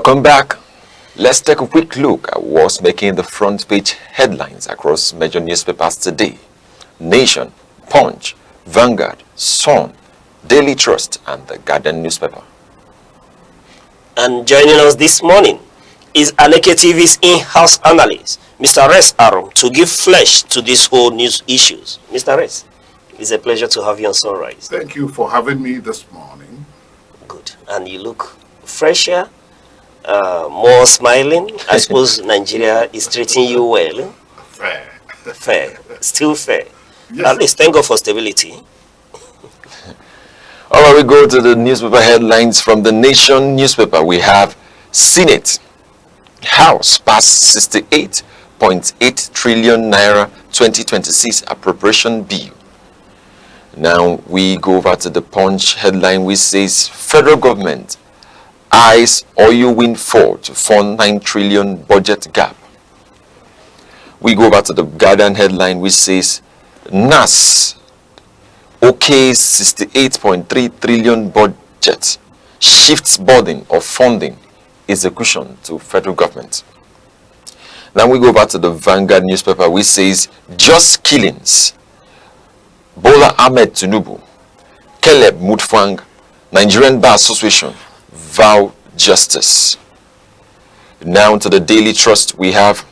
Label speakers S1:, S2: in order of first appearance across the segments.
S1: Welcome back. Let's take a quick look at what's making the front page headlines across major newspapers today. Nation, Punch, Vanguard, Sun, Daily Trust, and the Guardian newspaper.
S2: And joining us this morning is Aleke TV's in-house analyst, Mr. Res Arum, to give flesh to these whole news issues. Mr. Res, it's a pleasure to have you on Sunrise.
S3: Thank you for having me this morning.
S2: Good. And you look fresher, more smiling. I suppose Nigeria is treating you well.
S3: Fair.
S2: Fair. Still fair.
S3: Yes.
S2: At least thank God for stability.
S1: All right, we go to the newspaper headlines from the Nation newspaper. We have Senate, House passed 68.8 trillion naira 2026 appropriation bill. Now we go over to the Punch headline, which says federal government eyes oil windfall to fund 9 trillion budget gap. We go over to the Guardian headline, which says NAS okays 68.3 trillion budget, shifts burden of funding execution to federal government. Now we go back to the Vanguard newspaper, which says just killings. Bola Ahmed Tinubu, Caleb Mutfwang, Nigerian Bar Association vow justice. Now to the Daily Trust, we have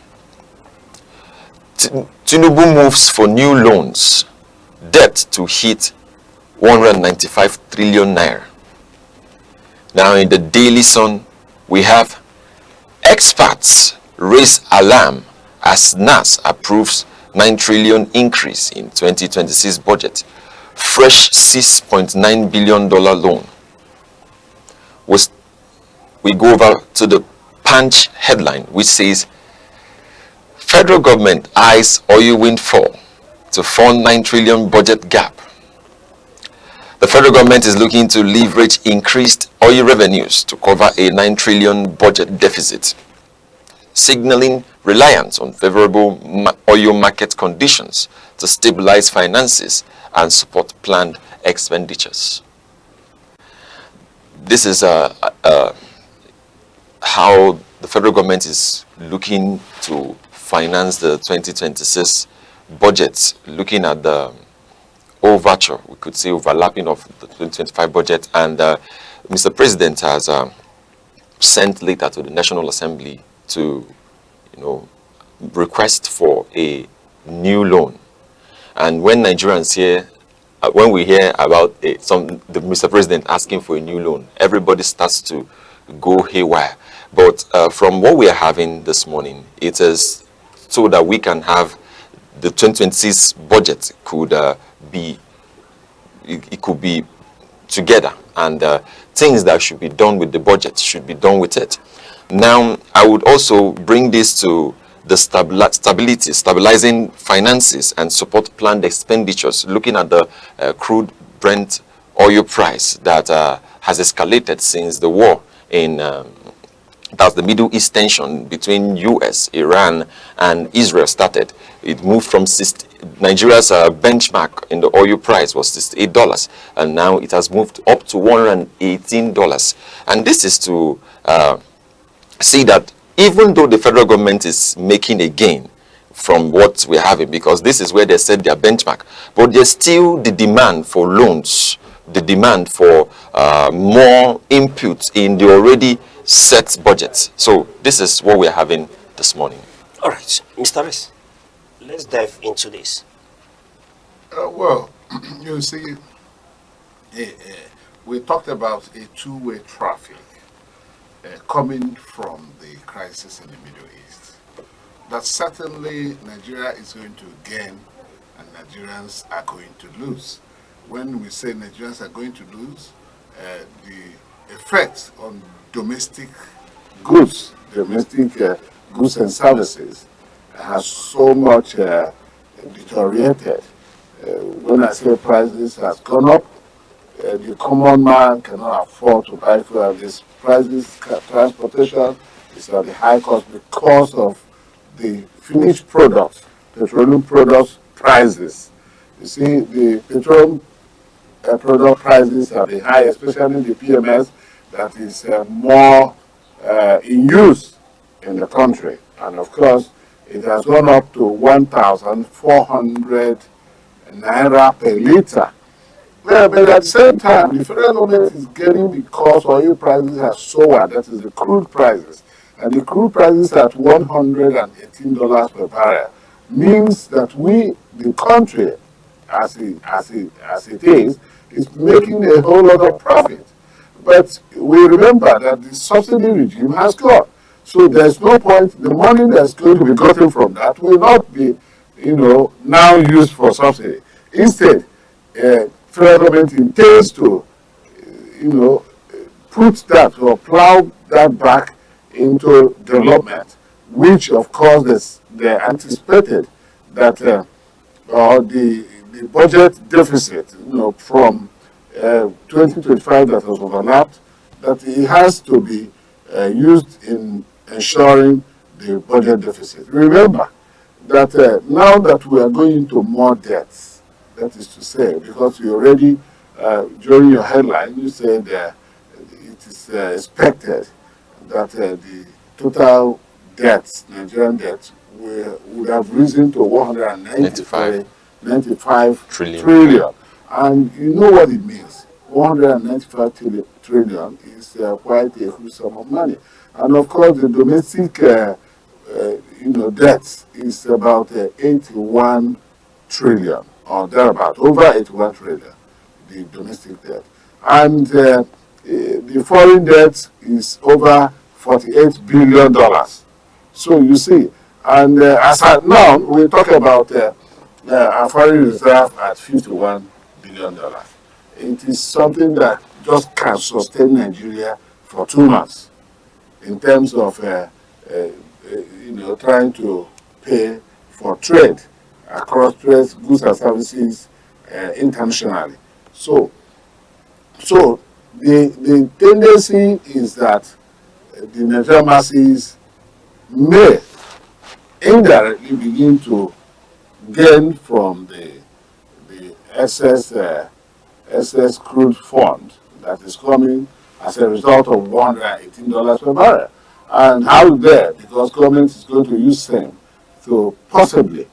S1: Tinubu moves for new loans, debt to hit 195 trillion naira. Now in the Daily Sun, we have experts raise alarm as NAS approves 9 trillion increase in 2026 budget, fresh $6.9 billion loan. We go over to the Punch headline, which says federal government eyes oil windfall to fund 9 trillion budget gap. The federal government is looking to leverage increased oil revenues to cover a 9 trillion budget deficit, signaling reliance on favorable oil market conditions to stabilize finances and support planned expenditures. This is how the federal government is looking to finance the 2026 budget, looking at the overture, we could say overlapping of the 2025 budget, and Mr. President has sent letter to the National Assembly to, request for a new loan. And when Nigerians hear, when we hear about the Mr. President asking for a new loan, everybody starts to go haywire. But from what we are having this morning, it is so that we can have the 2026 budget could be together, and things that should be done with the budget should be done with it. Now, I would also bring this to the stabilizing finances and support planned expenditures, looking at the crude Brent oil price that has escalated since the war in that's the Middle East tension between US, Iran, and Israel started. It moved from Nigeria's benchmark in the oil price was $68, and now it has moved up to $118. And this is to see that even though the federal government is making a gain from what we're having, because this is where they set their benchmark, but there's still the demand for loans, the demand for more input in the already set budgets. So this is what we're having this morning.
S2: All right, Mr. Rez, let's dive into this.
S3: Well, you see, we talked about a two-way traffic coming from the crisis in the Middle East. That certainly Nigeria is going to gain and Nigerians are going to lose. When we say Nigerians are going to lose, the effect on domestic goods and services has so much deteriorated. When I say prices has gone up, the common man cannot afford to buy fuel. This prices, transportation is at the high cost because of the finished products, petroleum products prices. You see, the petroleum product prices are the high, especially the PMS, that is more in use in the country. And of course, it has gone up to 1,400 naira per liter. Yeah, but at the same time, the federal government is getting the cost oil prices have soared, that is the crude prices. And the crude prices at $118 per barrel means that we, the country, as it is making a whole lot of profit. But we remember that the subsidy regime has gone. So there's no point, the money that's going to be gotten from that will not be, now used for subsidy. Instead, federal government intends to, put that or plow that back into development, which of course they anticipated that or the budget deficit, from 2025 that was overlapped, that it has to be used in ensuring the budget deficit. Remember that now that we are going into more debts, that is to say, because you already, during your headline, you said it is expected that the total debts, Nigerian debts, would have risen to 195 trillion. And you know what it means. 195 trillion is quite a huge sum of money. And of course, the domestic debt is about 81 trillion or thereabout, over 81 trillion, the domestic debt. And the foreign debt is over $48 billion. So you see, and as at now, we talk about our foreign reserve at $51 billion. It is something that just can sustain Nigeria for 2 months in terms of trying to pay for trade across trade, goods and services internationally. So the tendency is that the Nigerian masses may indirectly begin to gain from the excess crude fund that is coming as a result of $118 per barrel. And how there? Because government is going to use them to possibly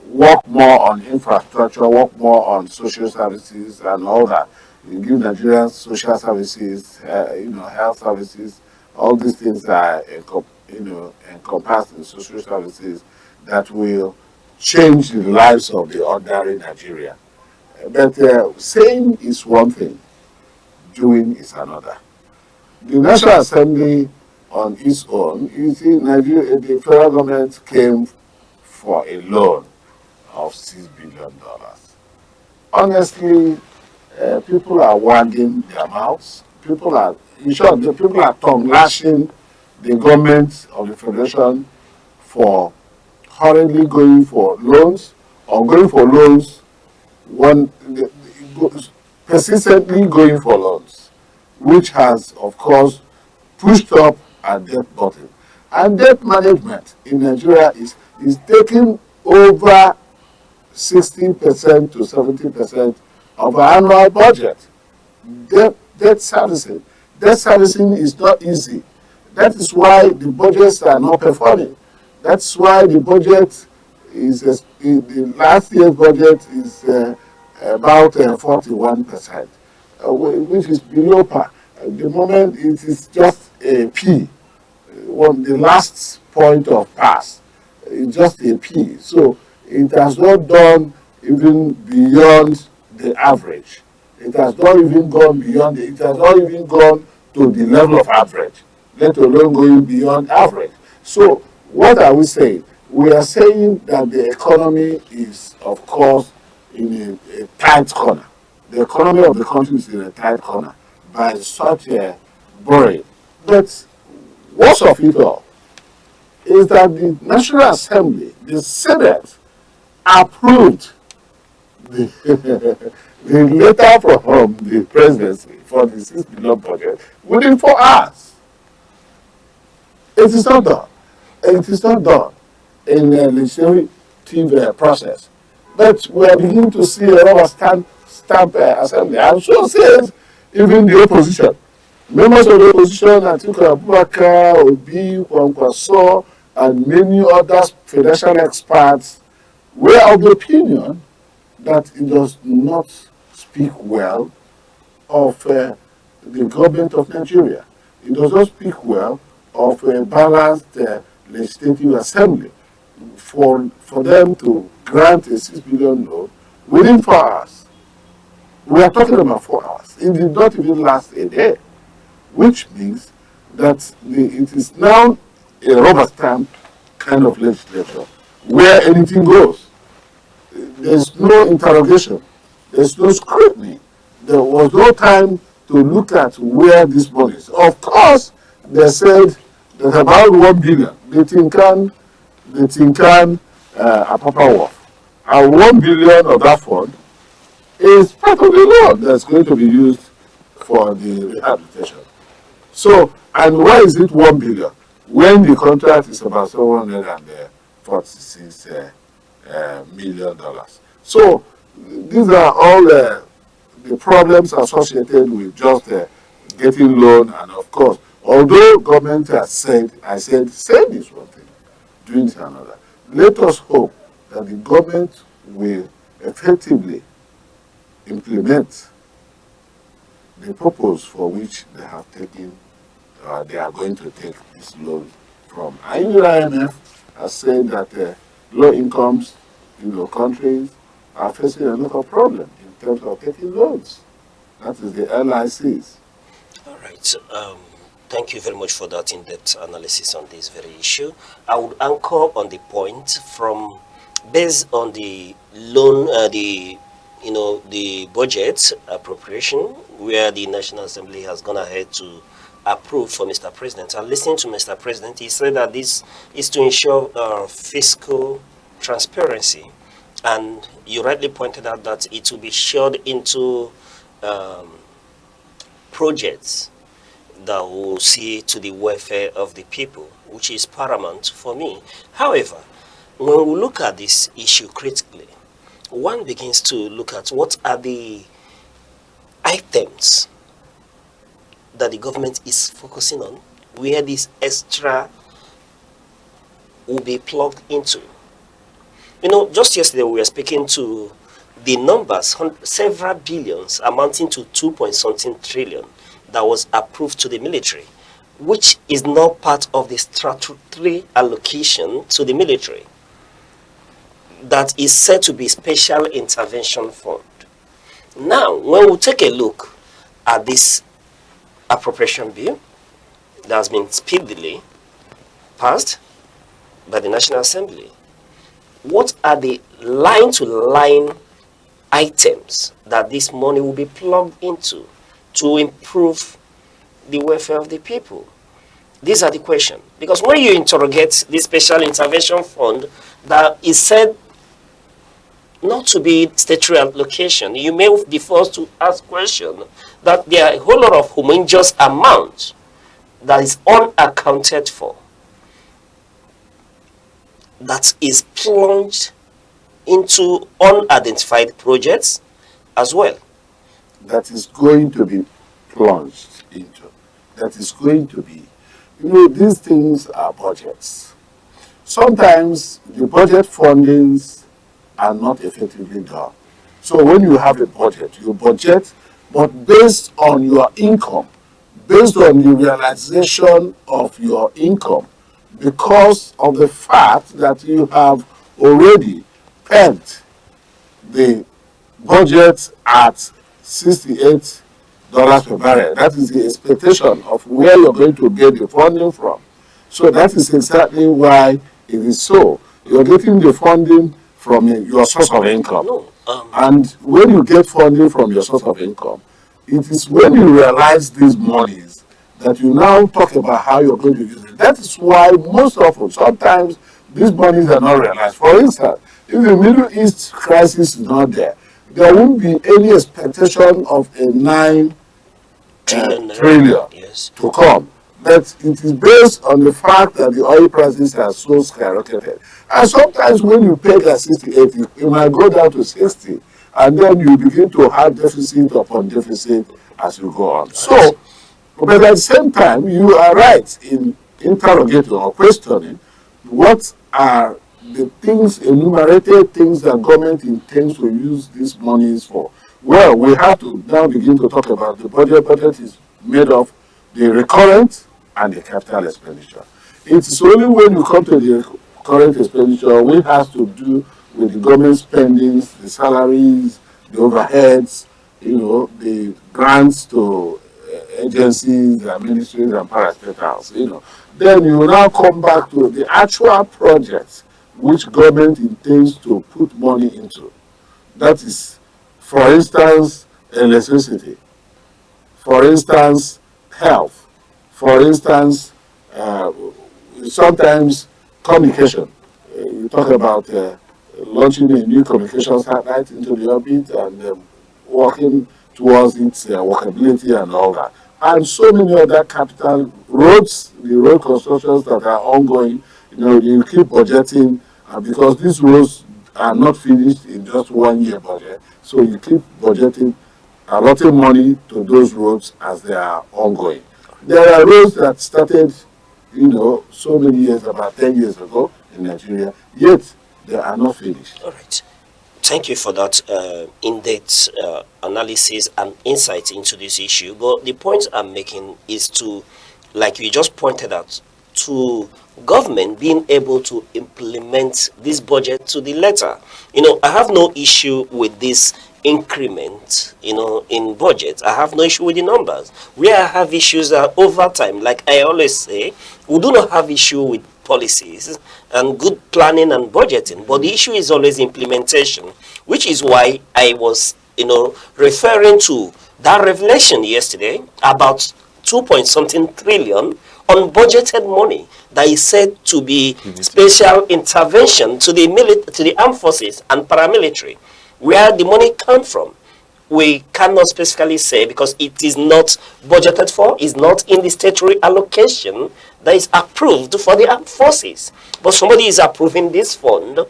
S3: work more on infrastructure, work more on social services and all that. You give Nigerians social services, health services, all these things are encompassed in social services that will change the lives of the ordinary Nigerian. But saying is one thing, doing is another. The National Assembly on its own, you see, Nigeria, the federal government came for a loan of $6 billion. Honestly, people are wagging their mouths. People are tongue lashing the government of the Federation for hurriedly going for loans or going for loans, persistently going for loans, which has, of course, pushed up our debt burden. And debt management in Nigeria is taking over 60% to 70% of our annual budget. Debt servicing. Debt servicing is not easy. That is why the budgets are not performing. That's why the budget is, the last year's budget is about 41%, which is below par. At the moment, it is just a P. The last point of pass, it's just a P. So it has not done even beyond the average. It has not even gone beyond it. It has not even gone to the level of average, let alone going beyond average. So what are we saying? We are saying that the economy is, of course, in a tight corner. The economy of the country is in a tight corner by such a borrowing. But worst of it all is that the National Assembly, the Senate, approved the letter from the presidency for the $6 billion budget within 4 hours. It is not done. It is not done in a legislative process. But we are beginning to see a rubber stamp assembly. And so says even the opposition. Members of the opposition, Atiku Abubakar, Obi, Kwankwaso, and many other financial experts were of the opinion that it does not speak well of the government of Nigeria. It does not speak well of a balanced legislative assembly for them to grant a 6 billion loan within 4 hours. We are talking about 4 hours. It did not even last a day, which means that it is now a rubber stamp kind of legislature where anything goes. There's no interrogation. There's no scrutiny. There was no time to look at where this money is. Of course, they said that about 1 billion, they think Apapa Wharf. And 1 billion of that fund is part of the loan that's going to be used for the rehabilitation. So, and why is it 1 billion when the contract is about $746 million? So, these are all the problems associated with just getting loan. And of course, although government has said, say this one thing, doing this another. Let us hope that the government will effectively implement the purpose for which they have taken, they are going to take this loan from. And the IMF has said that low incomes, countries are facing a lot of problems in terms of taking loans. That is the LICs.
S2: All right. Thank you very much for that in-depth analysis on this very issue. I would anchor on the point from based on the loan, the budget appropriation, where the National Assembly has gone ahead to approve for Mr. President. And listening to Mr. President, he said that this is to ensure fiscal transparency. And you rightly pointed out that it will be shared into projects that will see to the welfare of the people, which is paramount for me. However, when we look at this issue critically, one begins to look at what are the items that the government is focusing on, where this extra will be plugged into. Just yesterday we were speaking to the numbers, several billions amounting to 2-point-something trillion that was approved to the military, which is not part of the statutory allocation to the military that is said to be special intervention fund. Now, when we take a look at this appropriation bill that has been speedily passed by the National Assembly, what are the line-to-line items that this money will be plugged into to improve the welfare of the people? These are the questions. Because when you interrogate this special intervention fund that is said not to be statutory allocation, you may be forced to ask questions that there are a whole lot of homogeneous amount that is unaccounted for, that is plunged into unidentified projects as well.
S3: That is going to be plunged into. That is going to be. These things are budgets. Sometimes the budget fundings are not effectively done. So when you have a budget, you budget, but based on your income, based on the realization of your income, because of the fact that you have already pegged the budget at $68 per barrel. That is the expectation of where you're going to get the funding from. So that is exactly why it is so. You're getting the funding from your source of income. And when you get funding from your source of income, it is when you realize these monies that you now talk about how you're going to use it. That is why most often, sometimes, these monies are not realized. For instance, if the Middle East crisis is not there, there won't be any expectation of a 9 trillion
S2: yes,
S3: to come. But it is based on the fact that the oil prices are so skyrocketed. And sometimes when you pay that 68, you might go down to 60, and then you begin to have deficit upon deficit as you go on. So But at the same time, you are right in interrogating or questioning what are the things, enumerated things that government intends to use these monies for. Well, we have to now begin to talk about the budget. Budget is made of the recurrent and the capital expenditure. It's only when you come to the current expenditure which has to do with the government spendings, the salaries, the overheads, the grants to agencies, ministries, and parastatals, Then you now come back to the actual projects which government intends to put money into. That is, for instance, electricity, for instance, health, for instance, sometimes communication. You talk about launching a new communication satellite into the orbit and working towards its workability and all that. And so many other capital roads, the road constructions that are ongoing, you keep budgeting because these roads are not finished in just 1 year budget. So you keep budgeting, allotting money to those roads as they are ongoing. There are roads that started, so many years, about 10 years ago in Nigeria, yet they are not finished.
S2: All right. Thank you for that in-depth analysis and insight into this issue. But the point I'm making is to, like you just pointed out, to government being able to implement this budget to the letter. I have no issue with this increment, in budget. I have no issue with the numbers. Where I have issues are over time. Like I always say, we do not have issue with policies and good planning and budgeting, but the issue is always implementation, which is why I was, referring to that revelation yesterday about 2 point something trillion unbudgeted money that is said to be special intervention to the armed forces and paramilitary. Where the money come from, we cannot specifically say because it is not budgeted for, is not in the statutory allocation that is approved for the armed forces. But somebody is approving this fund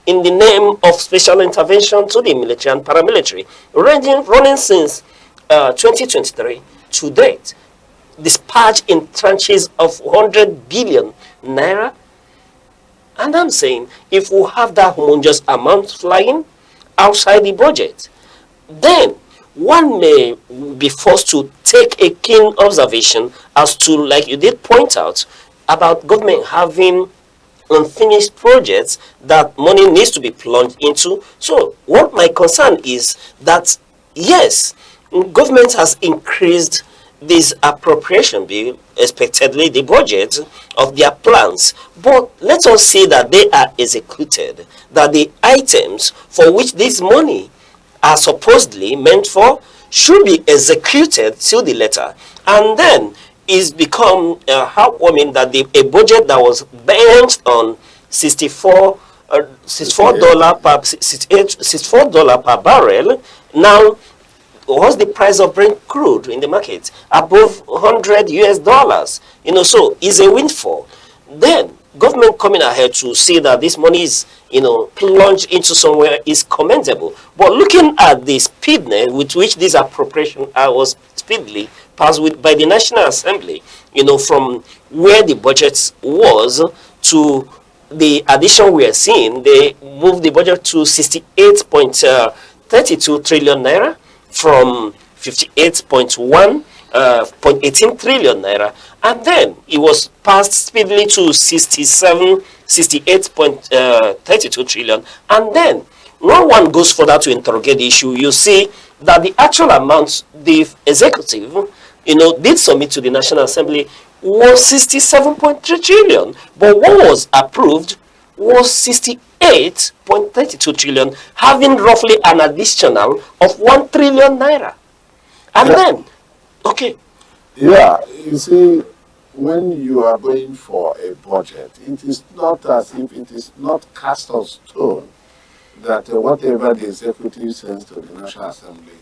S2: in the name of special intervention to the military and paramilitary, running since 2023 to date, dispatched in tranches of 100 billion naira. And I'm saying, if we have that humongous amount flying outside the budget, then one may be forced to take a keen observation as to, like you did point out, about government having unfinished projects that money needs to be plunged into. So what my concern is that, yes, government has increased this appropriation bill, expectedly the budget of their plans, but let us see that they are executed, that the items for which this money are supposedly meant for should be executed till the letter. And then it's become heartwarming that a budget that was benched on $64 per barrel, now what's the price of Brent crude in the market? Above $100 US. So it's a windfall. Then government coming ahead to see that this money is, plunged into somewhere is commendable. But looking at the speediness with which this appropriation was speedily passed by the National Assembly, from where the budget was to the addition we are seeing, they moved the budget to 68.32 trillion naira from 58.18 trillion naira, and then it was passed speedily to 68.32 trillion. And then when one goes further to interrogate the issue, you see that the actual amount the executive did submit to the National Assembly was 67.3 trillion, but what was approved was 68.32 trillion, having roughly an additional of 1 trillion naira. And then, okay.
S3: Yeah, you see, when you are going for a budget, it is not as if it is not cast on stone that whatever the executive sends to the National Assembly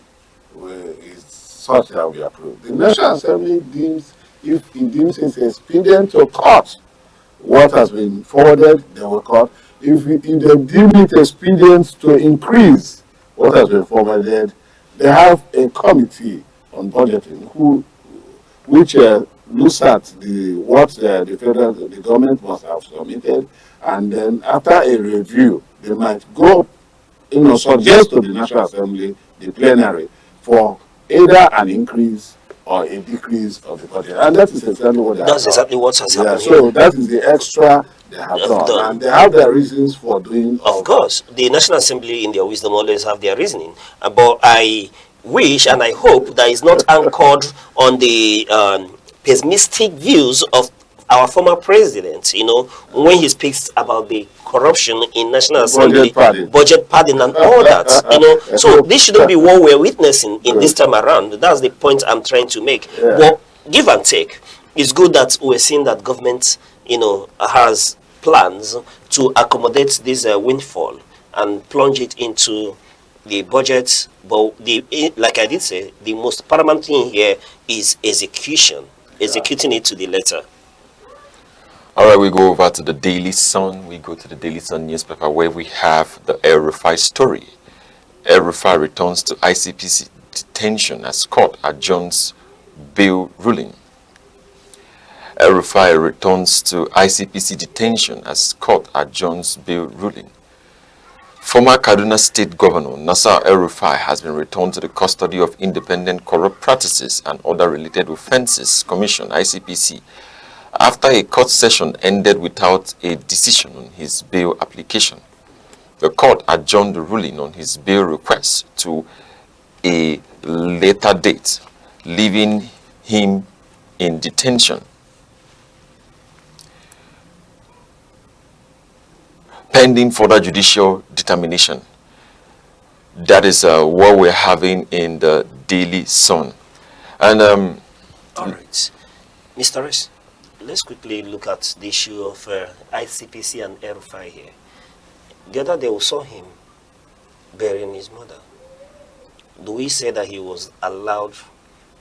S3: is such that we approve. The National Assembly deems, if it deems it expedient to cut what has been forwarded, they will cut. If they deem it expedient to increase what has been forwarded, they have a committee on budgeting who which looks at what the government must have submitted, and then after a review, they might go, suggest to the National Assembly, the plenary, for either an increase or a decrease of the budget. And that is exactly what they have
S2: That's
S3: done.
S2: exactly what has happened
S3: So
S2: here.
S3: that is the extra they have done. And they have their reasons for doing all
S2: Of course, the National Assembly, in their wisdom, always have their reasoning. But I wish and I hope that is not anchored on the pessimistic views of our former president, when he speaks about the corruption in National Assembly, budget padding and all that, So this shouldn't be what we're witnessing in this time around. That's the point I'm trying to make.
S3: Yeah.
S2: But give and take, it's good that we're seeing that government, has plans to accommodate this windfall and plunge it into the budget. But like I did say, the most paramount thing here is execution, executing it to the letter.
S1: All right, we go over to the Daily Sun. We go to the Daily Sun newspaper where we have the El Rufai story. El Rufai returns to ICPC detention as court adjourns bail ruling. El Rufai returns to ICPC detention as court adjourns bail ruling. Former Kaduna State Governor Nasser El Rufai has been returned to the custody of Independent Corrupt Practices and Other Related Offences Commission (ICPC) after a court session ended without a decision on his bail application. The court adjourned the ruling on his bail request to a later date, leaving him in detention. Pending further judicial determination. That is what we're having in the Daily Sun. And
S2: all right, Mr. Rez, let's quickly look at the issue of ICPC and El Rufai here. The other day we saw him burying his mother. Do we say that he was allowed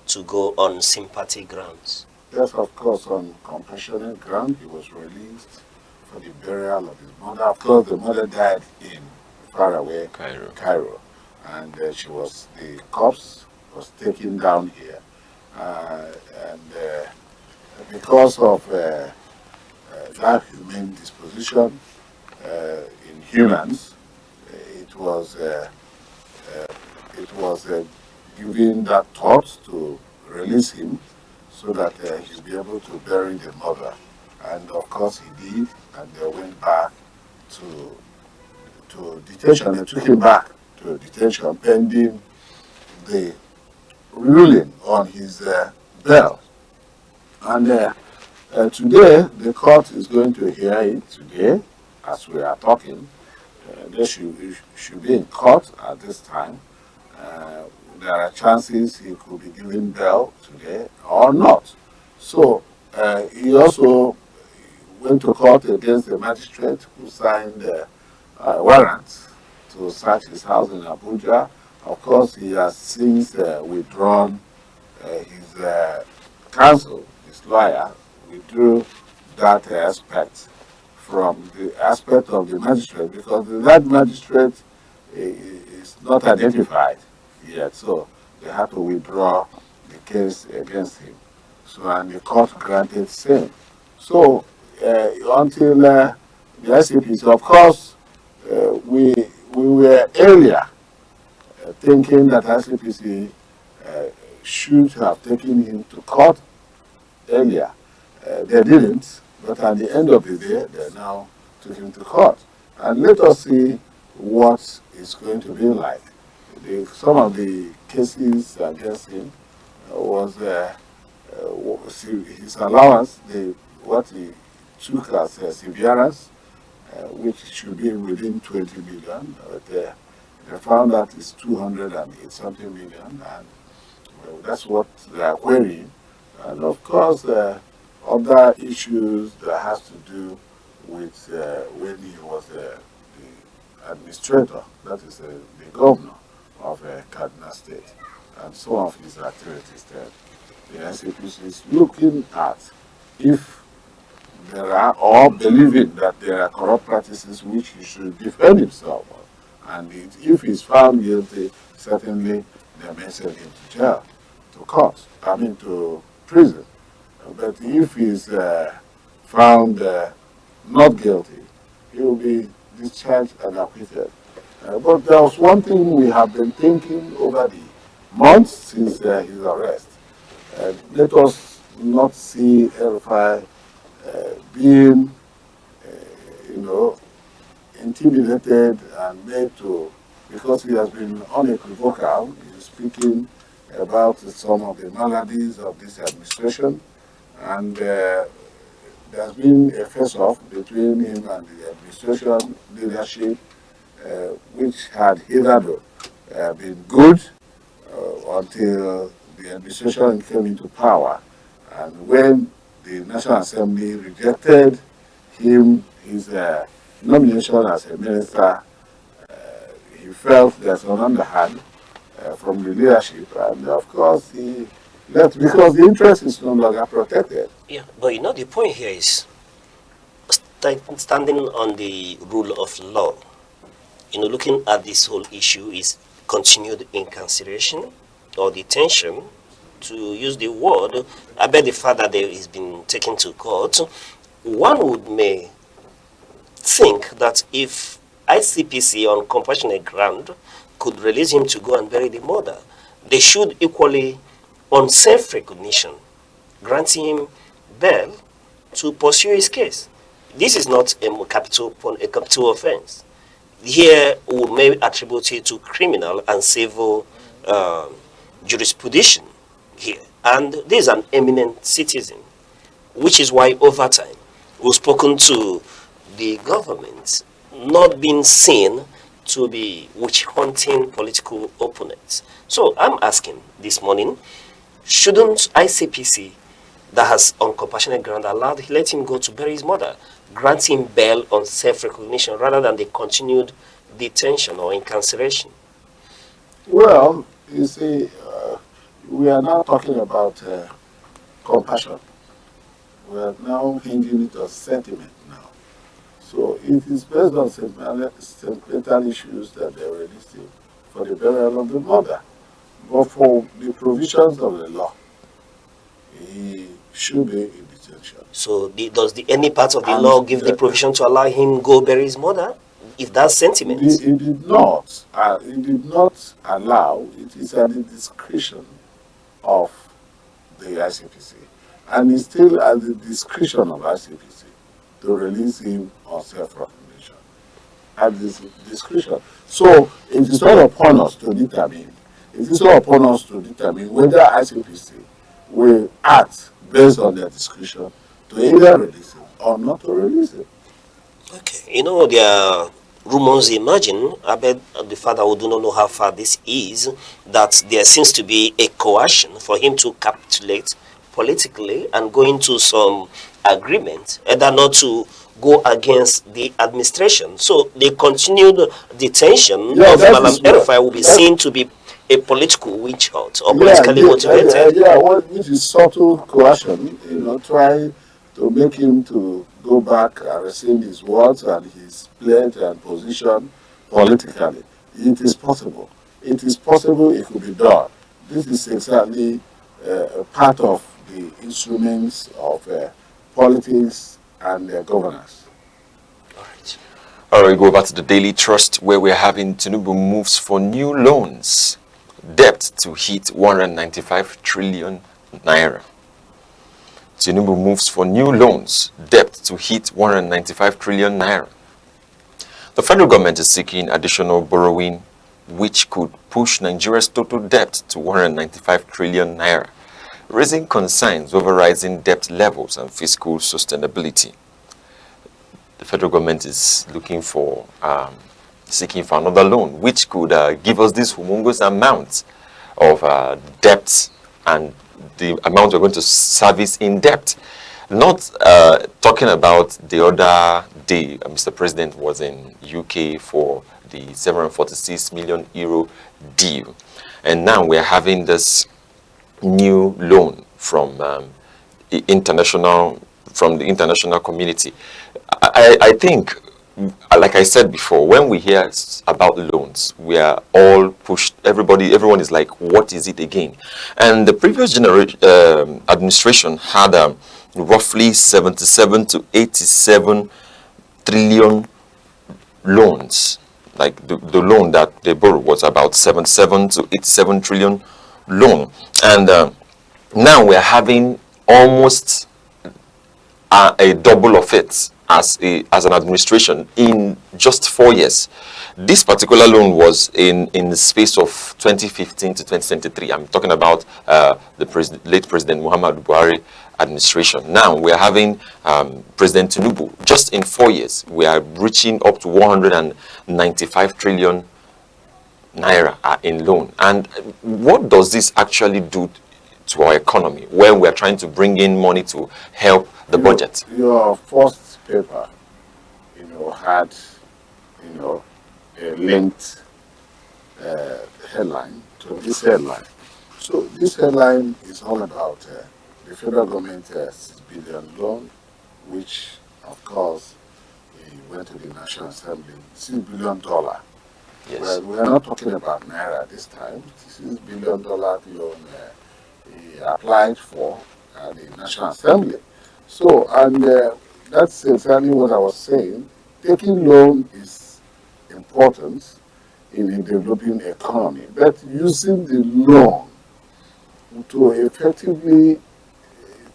S2: to go on sympathy grounds?
S3: Yes, of course, on compassionate ground, he was released for the burial of his mother. Of course, the mother died in faraway Cairo, and the corpse was taken down here, and because of that humane disposition in humans, it was given that thought to release him so that he'll be able to bury the mother. And of course he did, and they went back to detention. They took him back to detention pending the ruling on his bail. And today, the court is going to hear it today, as we are talking. They should be in court at this time. There are chances he could be given bail today or not. So he also went to court against the magistrate who signed warrants to search his house in Abuja. Of course, he has since withdrawn his counsel, his lawyer, withdrew that aspect from the aspect of the magistrate, because that magistrate is not identified yet, so they had to withdraw the case against him. So, and the court granted same. So until the ICPC, of course, we were earlier thinking that ICPC should have taken him to court earlier. They didn't, but at the end of the day, they now took him to court. And let us see what it's going to be like. Some of the cases against him was his allowance, what he took as severance, which should be within 20 million. But they found that it's 208 something million, and that's what they are querying. And of course, other issues that has to do with when he was the administrator, that is the governor of Kaduna State, and some of his activities there. The ICPC is looking at if there are, or believing that there are corrupt practices which he should defend himself on. And if he's found guilty, certainly they may send him to jail, to court, to prison. But if he's found not guilty, he will be discharged and acquitted. But there was one thing we have been thinking over the months since his arrest. Let us not see El-Rufai being, you know, intimidated and made to, because he has been unequivocal, he's speaking about some of the maladies of this administration, and there's been a face-off between him and the administration leadership, which had hitherto been good until the administration came into power. And when the National Assembly rejected his nomination as a minister, he felt there's an underhand from the leadership, and of course he left because the interest is no longer protected.
S2: Yeah, but you know, the point here is standing on the rule of law. You know, looking at this whole issue is continued incarceration or detention, to use the word. I bet the fact that he's been taken to court, one may think that if ICPC on compassionate ground could release him to go and bury the mother, they should equally, on self-recognition, grant him bail to pursue his case. This is not a capital offense. Here we may attribute it to criminal and civil jurisprudence here. And this is an eminent citizen, which is why over time we've spoken to the government not being seen to be witch-hunting political opponents. So I'm asking this morning, shouldn't ICPC, that has on compassionate ground allowed, let him go to bury his mother, grant him bail on self-recognition rather than the continued detention or incarceration?
S3: Well, you see, we are now talking about compassion. We are now hinging it on sentiment now. So it is based on sentimental issues that they were releasing for the burial of the mother. But for the provisions of the law, he should be in detention.
S2: So does any part of the law give the provision to allow him go bury his mother? If that's sentiment.
S3: It did not. It did not allow. It is at the discretion of the ICPC. And it's still at the discretion of ICPC to release him on self-recognition. At this discretion. So it is not upon us to determine. It is not upon us to determine whether ICPC will act based on their discretion to either release him or not to release him.
S2: Okay. You know, there are rumors emerging. I bet the father who do not know how far this is, that there seems to be a coercion for him to capitulate politically and go into some agreement, either not to go against the administration. So the continued detention of Malam El-Rufai will be seen to be a political witch hunt or politically motivated.
S3: Which is subtle coercion, trying to make him to go back and rescind his words and his pledge and position politically. It is possible. It is possible it could be done. This is exactly a part of the instruments of politics and governance.
S1: All right, go back to the Daily Trust, where we're having Tinubu moves for new loans. Debt to hit 195 trillion naira. Tinubu moves for new loans. Debt to hit 195 trillion naira. The federal government is seeking additional borrowing, which could push Nigeria's total debt to 195 trillion naira, raising concerns over rising debt levels and fiscal sustainability. The federal government is looking for, seeking for another loan, which could give us this humongous amount of debt and the amount we're going to service in debt. Not talking about the other day, Mr. President was in UK for the 746 million euro deal. And now we're having this new loan from the international community. I think like I said before, when we hear about loans, we are all pushed. Everyone is like, "What is it again?" And the previous administration had roughly 77 to 87 trillion loans. Like the loan that they borrowed was about 77 to 87 trillion loan, and now we're having almost a double of it as an administration in just 4 years. This particular loan was in the space of 2015 to 2023. I'm talking about the late President Muhammadu Buhari administration. Now we are having President Tinubu. Just in 4 years, we are reaching up to 195 trillion naira in loan. And what does this actually do to our economy when we are trying to bring in money to help the budget?
S3: Your first paper, had, a linked headline to this headline. So this headline is all about the federal government 6 billion loan, which of course went to the National Assembly, $6 billion.
S1: Yes.
S3: Well, we are not talking about naira this time. $6 billion loan he applied for at the National Assembly. So, and that's exactly what I was saying. Taking loan is important in a developing economy, but using the loan to effectively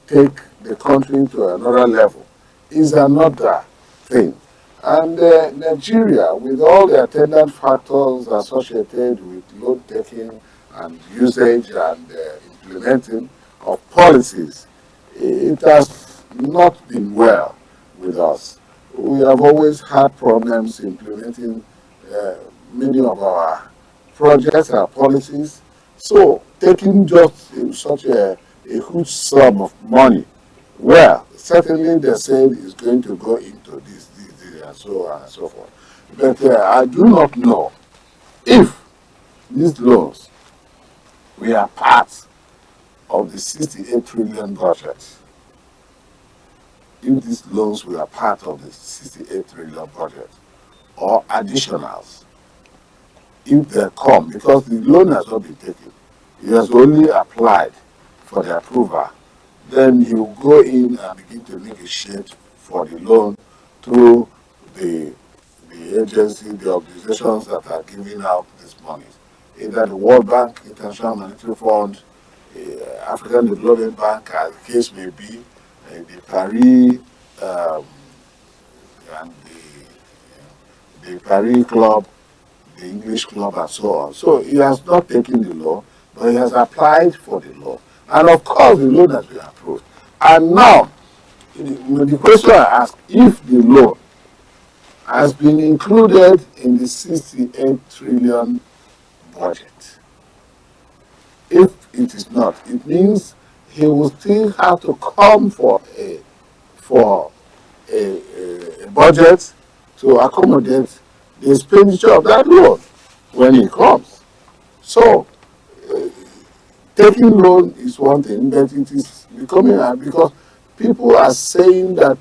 S3: take the country to another level is another thing. And Nigeria, with all the attendant factors associated with loan taking and usage and implementing of policies, it has not been well with us. We have always had problems implementing many of our projects, our policies. So taking just such a huge sum of money, well, certainly they said it's going to go into this, and so on and so forth. But I do not know if these loans were part of the 68 trillion budget. If these loans were part of the 68 trillion budget or additionals, if they come, because the loan has not been taken, it has only applied for the approval, then you go in and begin to negotiate for the loan through the agency, the organizations that are giving out this money, either the World Bank, International Monetary Fund, African Development Bank, as the case may be, the Paris and the Paris Club, the English Club, and so on. So he has not taken the loan, but he has applied for the loan. And of course, the loan has been approved. And now, the question I ask, if the loan has been included in the 68 trillion budget, if it is not, it means he will still have to come for a budget to accommodate the expenditure of that loan when he comes. So, taking loan is one thing, but it is becoming hard because people are saying that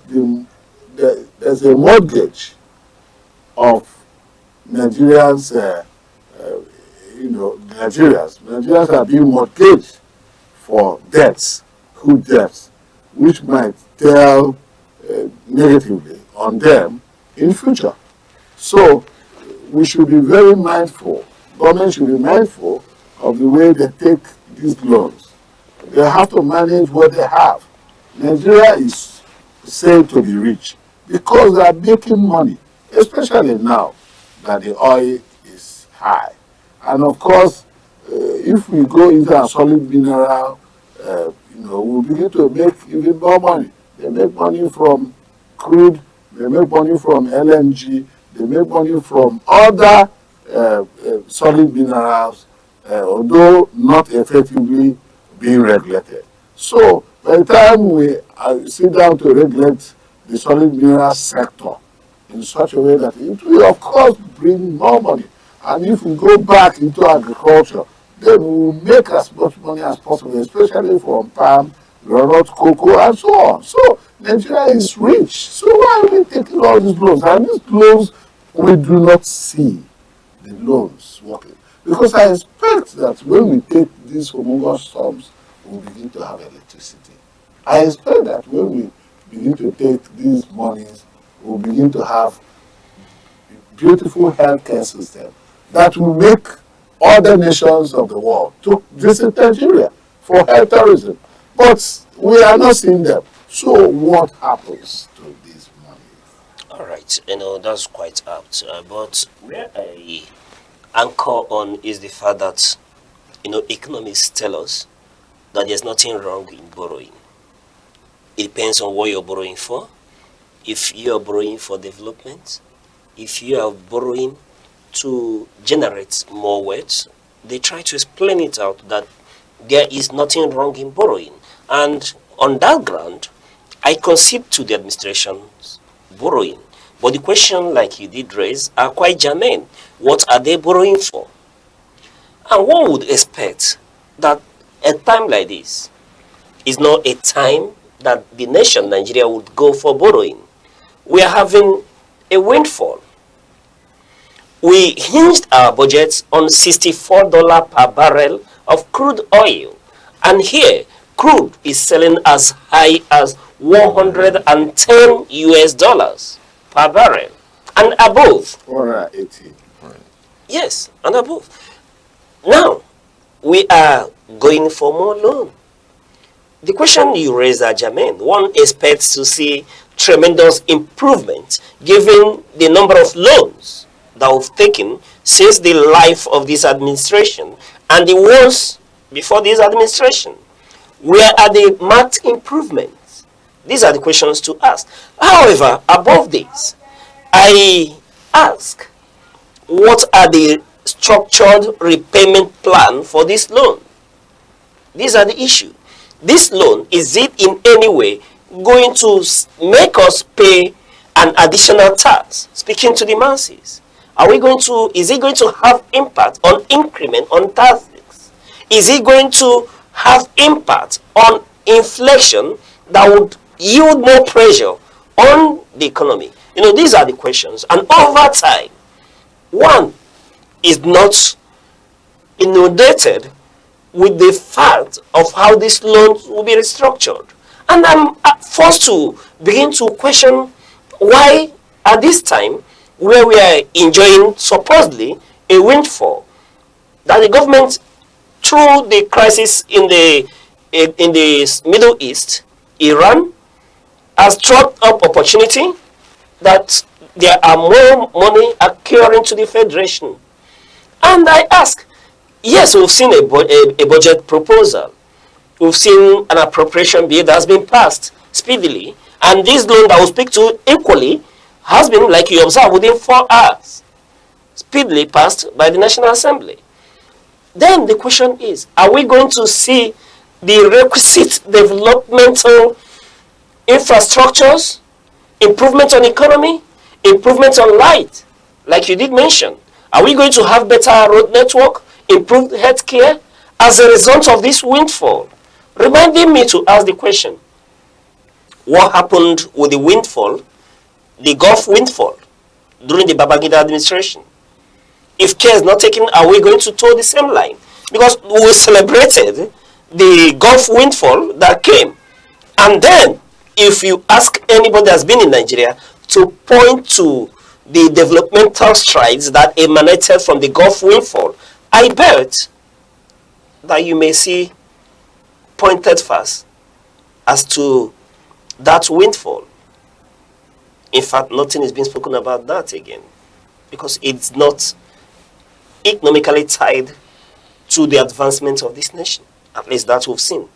S3: there's a mortgage of Nigerians, Nigerians are being mortgaged for debts, good debts, which might tell negatively on them in future. So we should be very mindful, government should be mindful of the way they take these loans. They have to manage what they have. Nigeria is said to be rich because they are making money, especially now that the oil is high. And of course, if we go into a solid mineral, we'll begin to make even more money. They make money from crude, they make money from LNG, they make money from other solid minerals, although not effectively being regulated. So by the time we sit down to regulate the solid mineral sector in such a way that it will of course bring more money, and if we go back into agriculture, then we will make as much money as possible, especially from palm groundnut, cocoa, and so on. So Nigeria is rich. So why are we taking all these loans? And these loans, we do not see the loans working. Because I expect that when we take these humongous sums, we'll begin to have electricity. I expect that when we begin to take these monies, we'll begin to have beautiful healthcare system that will make other nations of the world to visit Nigeria for health tourism. But we are not seeing them. So what happens to this money?
S2: All right, that's quite apt. But where I anchor on is the fact that, economists tell us that there's nothing wrong in borrowing. It depends on what you're borrowing for. If you are borrowing for development, if you are borrowing to generate more wealth, they try to explain it out that there is nothing wrong in borrowing. And on that ground, I concede to the administration's borrowing. But the question, like you did raise, are quite germane. What are they borrowing for? And one would expect that a time like this is not a time that the nation Nigeria would go for borrowing. We are having a windfall. We hinged our budgets on $64 per barrel of crude oil. And here, crude is selling as high as 110 US dollars per barrel and above.
S3: 180.
S2: Yes, and above. Now, we are going for more loan. The question you raised, Jermaine, one expects to see tremendous improvement given the number of loans that we've taken since the life of this administration and the ones before this administration. Where are the marked improvements? These are the questions to ask. However, above this, I ask, what are the structured repayment plan for this loan? These are the issue. This loan, is it in any way going to make us pay an additional tax? Speaking to the masses, is it going to have impact on increment on taxes? Is it going to have impact on inflation that would yield more pressure on the economy? These are the questions. And over time, one is not inundated with the fact of how these loans will be restructured. And I'm forced to begin to question why at this time, where we are enjoying supposedly a windfall, that the government, through the crisis in the Middle East, Iran, has struck up opportunity that there are more money accruing to the Federation. And I ask, yes, we've seen a budget proposal. We've seen an appropriation bill that has been passed speedily. And this loan that we'll speak to equally has been, like you observe, within 4 hours, speedily passed by the National Assembly. Then the question is, are we going to see the requisite developmental infrastructures, improvement on economy, improvement on light, like you did mention? Are we going to have better road network, improved healthcare as a result of this windfall? Reminding me to ask the question, what happened with the windfall, the Gulf windfall, during the Babangida administration? If care is not taken, are we going to toe the same line? Because we celebrated the Gulf windfall that came. And then, if you ask anybody that's been in Nigeria to point to the developmental strides that emanated from the Gulf windfall, I bet that you may see pointed fast as to that windfall. In fact, nothing is being spoken about that again, because it's not economically tied to the advancement of this nation. At least that we've seen.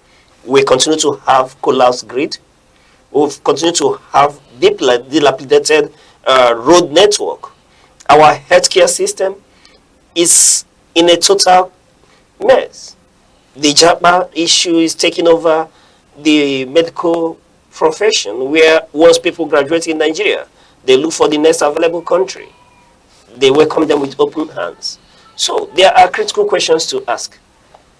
S2: We continue to have collapsed grid. We've continued to have dilapidated road network. Our healthcare system is in a total mess. The JAPA issue is taking over the medical profession, where once people graduate in Nigeria, they look for the next available country. They welcome them with open hands. So there are critical questions to ask.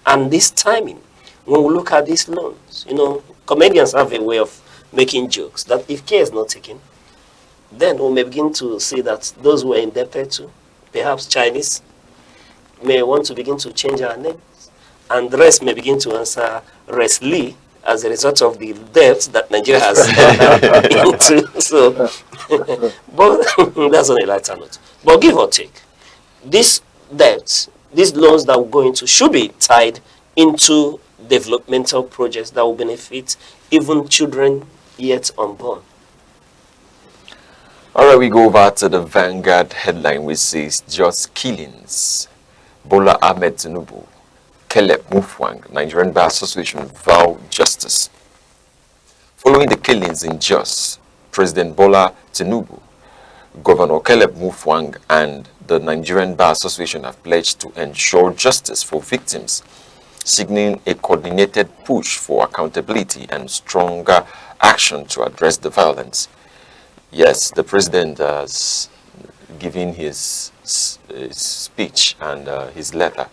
S2: And this timing, when we look at these loans, comedians have a way of making jokes that if care is not taken, then we may begin to see that those who are indebted to, perhaps Chinese, may want to begin to change our names, and the rest may begin to answer Res Lee as a result of the debt that Nigeria has into. So, but that's on a lighter note. But give or take, these debts, these loans that will go into should be tied into developmental projects that will benefit even children yet unborn.
S1: All right, we go over to the Vanguard headline, which says just killings. Bola Ahmed Tinubu, Caleb Mufwang, Nigerian Bar Association vow justice. Following the killings in Jos, President Bola Tinubu, Governor Caleb Mufwang, and the Nigerian Bar Association have pledged to ensure justice for victims, signaling a coordinated push for accountability and stronger action to address the violence. Yes, the president has given his speech and his letter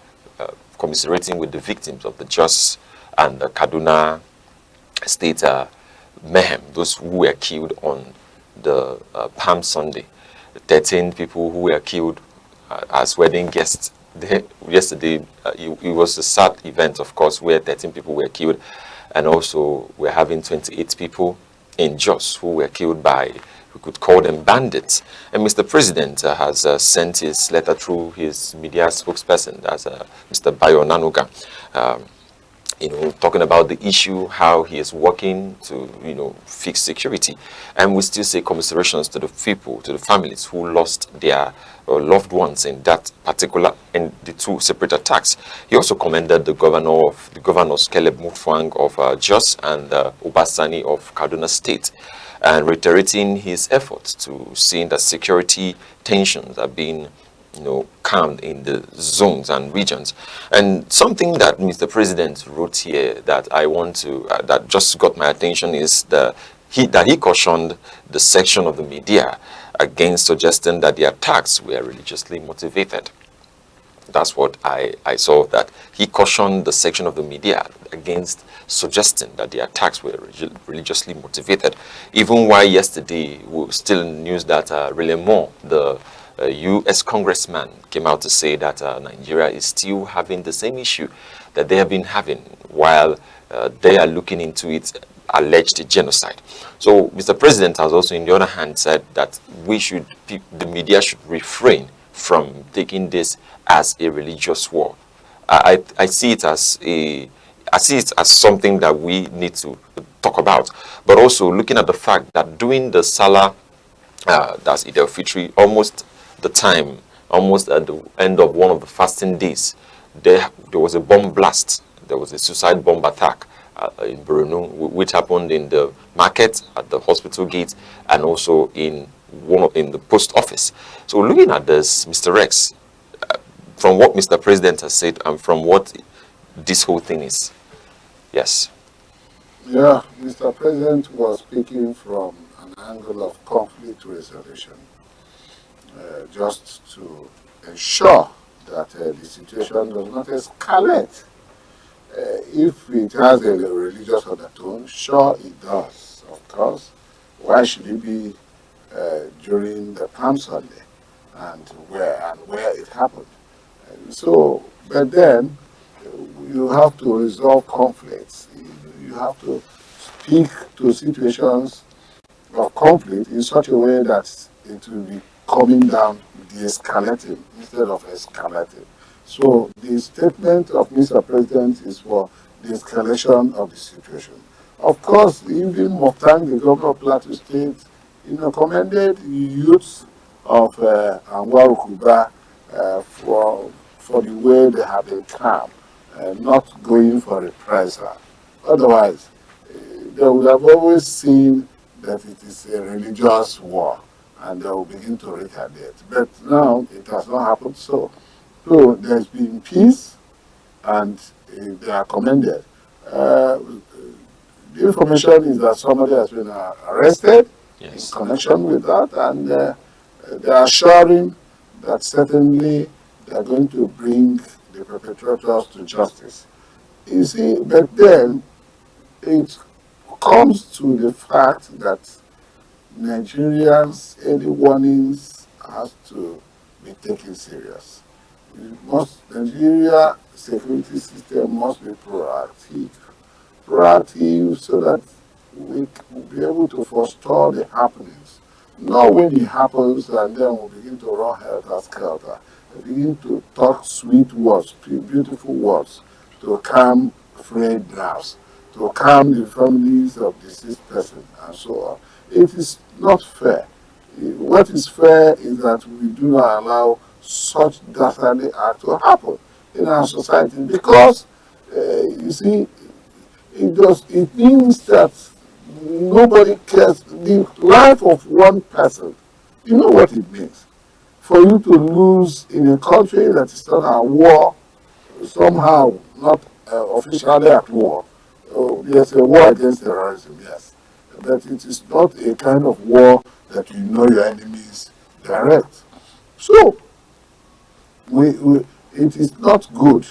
S1: commiserating with the victims of the Jos and the Kaduna State mayhem, those who were killed on the Palm Sunday. 13 people who were killed as wedding guests. Yesterday, it was a sad event, of course, where 13 people were killed, and also we're having 28 people in Jos who were killed by, we could call them bandits. And Mr. President has sent his letter through his media spokesperson, that's Mr. Bayo Nanuga, talking about the issue, how he is working to, fix security. And we still say commiserations to the people, to the families who lost their loved ones in that particular, in the two separate attacks. He also commended the governors Caleb Mutfwang of Jos and Obasani of Kaduna State, and reiterating his efforts to seeing that security tensions are being calmed in the zones and regions. And something that Mr. President wrote here that I want to, that just got my attention is that he cautioned the section of the media against suggesting that the attacks were religiously motivated. That's what I saw, that he cautioned the section of the media against suggesting that the attacks were religiously motivated. Even while yesterday we were still in news that Relemont, the U.S. congressman, came out to say that Nigeria is still having the same issue that they have been having while they are looking into its alleged genocide. So Mr. President has also, on the other hand, said that the media should refrain from taking this as a religious war. I see it as something that we need to talk about, but also looking at the fact that during the Salah, that's Eid al-Fitr, almost at the end of one of the fasting days, there was a bomb blast. There was a suicide bomb attack in Borno, which happened in the market, at the hospital gate, and also in the post office. So looking at this, Mr. Rex, from what Mr. President has said and from what this whole thing is, yes.
S3: Yeah, Mr. President was speaking from an angle of conflict resolution, just to ensure that the situation does not escalate. If it has a religious undertone, sure it does, of course. Why should it be during the Palm Sunday and where it happened? But then you have to resolve conflicts. You have to speak to situations of conflict in such a way that it will be coming down, de-escalating instead of escalating. So the statement of Mr. President is for the escalation of the situation. Of course, even Moftang, the governor of Plateau State, commended the youths of Anwaru Kuba for the way they have been calm, not going for reprisal. Otherwise, they would have always seen that it is a religious war, and they will begin to retaliate. But now it has not happened so. So there's been peace, and they are commended. The information is that somebody has been arrested in connection with that, and they are assuring that certainly they are going to bring the perpetrators to justice. You see, but then it comes to the fact that Nigerians, any warnings has to be taken serious. Nigeria security system must be proactive so that we will be able to forestall the happenings. Not when it happens and then we begin to run helter-skelter, begin to talk sweet words, beautiful words, to calm frayed nerves, to calm the families of deceased person, and so on. It is not fair. What is fair is that we do not allow such dastardly act to happen in our society, because you see, it means that nobody cares. The life of one person, you know what it means. For you to lose in a country that is not at war, somehow not officially at war. There's a war against terrorism, yes. But it is not a kind of war that you know your enemies direct. So, it is not good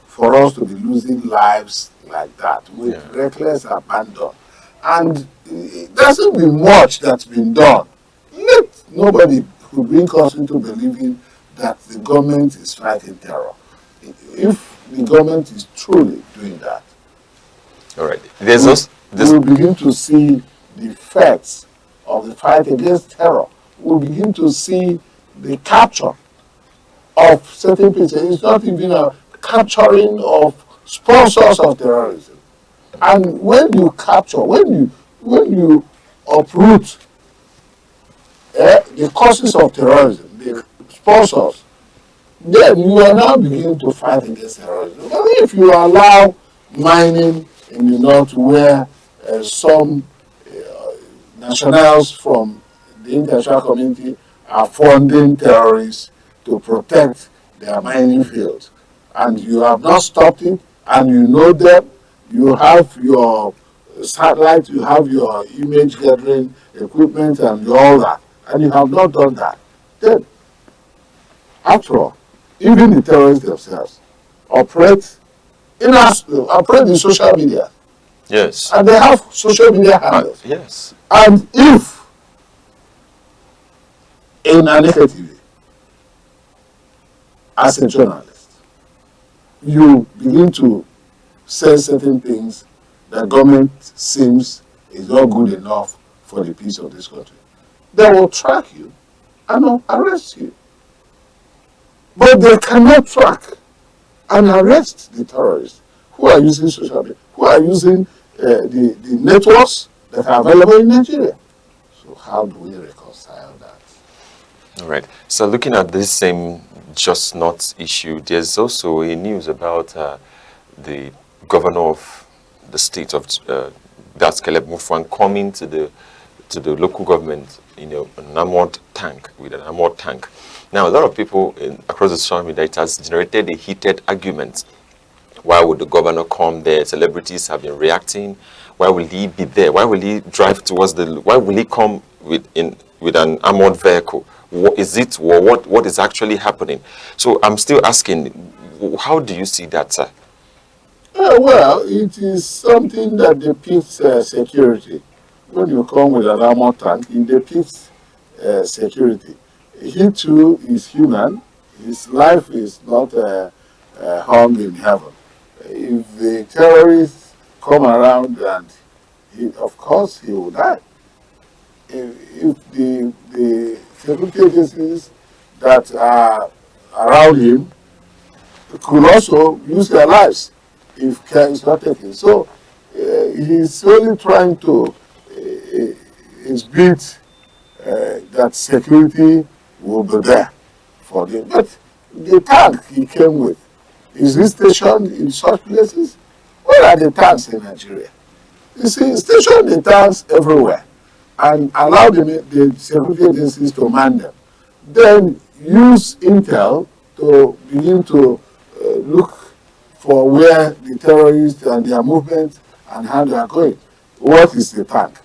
S3: for us to be losing lives like that with reckless abandon. And it doesn't be much that's been done. Nobody could bring us into believing that the government is fighting terror. If the government is truly doing that,
S1: all right,
S3: we will begin to see the effects of the fight against terror. We'll begin to see the capture of certain people. It's not even a capturing of sponsors of terrorism. And when you capture, when you uproot the causes of terrorism, the sponsors, then you are now beginning to fight against terrorism. But if you allow mining in the north, where some nationals from the international community are funding terrorists to protect their mining fields, and you have not stopped it, and you know them, you have your satellite, you have your image gathering equipment and all that, and you have not done that, then, after all, even the terrorists themselves operate in social media.
S1: Yes.
S3: And they have social media handles.
S1: Yes.
S3: And if in an TV, as a journalist, you begin to say certain things that government seems is not good enough for the peace of this country, they will track you and arrest you. But they cannot track and arrest the terrorists who are using social media, who are using the networks that are available in Nigeria. So how do we reconcile that?
S1: All right. So looking at this same just not issue, there's also a news about the governor of the state of that's Caleb Mufwang coming to the local government in an armored tank, with an armored tank. Now, a lot of people across the social media, it has generated a heated argument. Why would the governor come there? Celebrities have been reacting. Why will he be there? Why will he drive towards why will he come with an armored vehicle? What is it, or what is actually happening? So I'm still asking, how do you see that, sir?
S3: Well, it is something that depicts security. When you come with an armored tank, it depicts security. He too is human. His life is not hung in heaven. If the terrorists come around, and of course he will die. If the security agencies that are around him could also lose their lives if care is not taken. So he's only trying to exhibit that security will be there for them. But the tank he came with, is he stationed in such places? Where are the tanks in Nigeria? You see, station the tanks everywhere and allow the security agencies to man them. Then use intel to begin to look for where the terrorists and their movements and how they are going. What is the tank?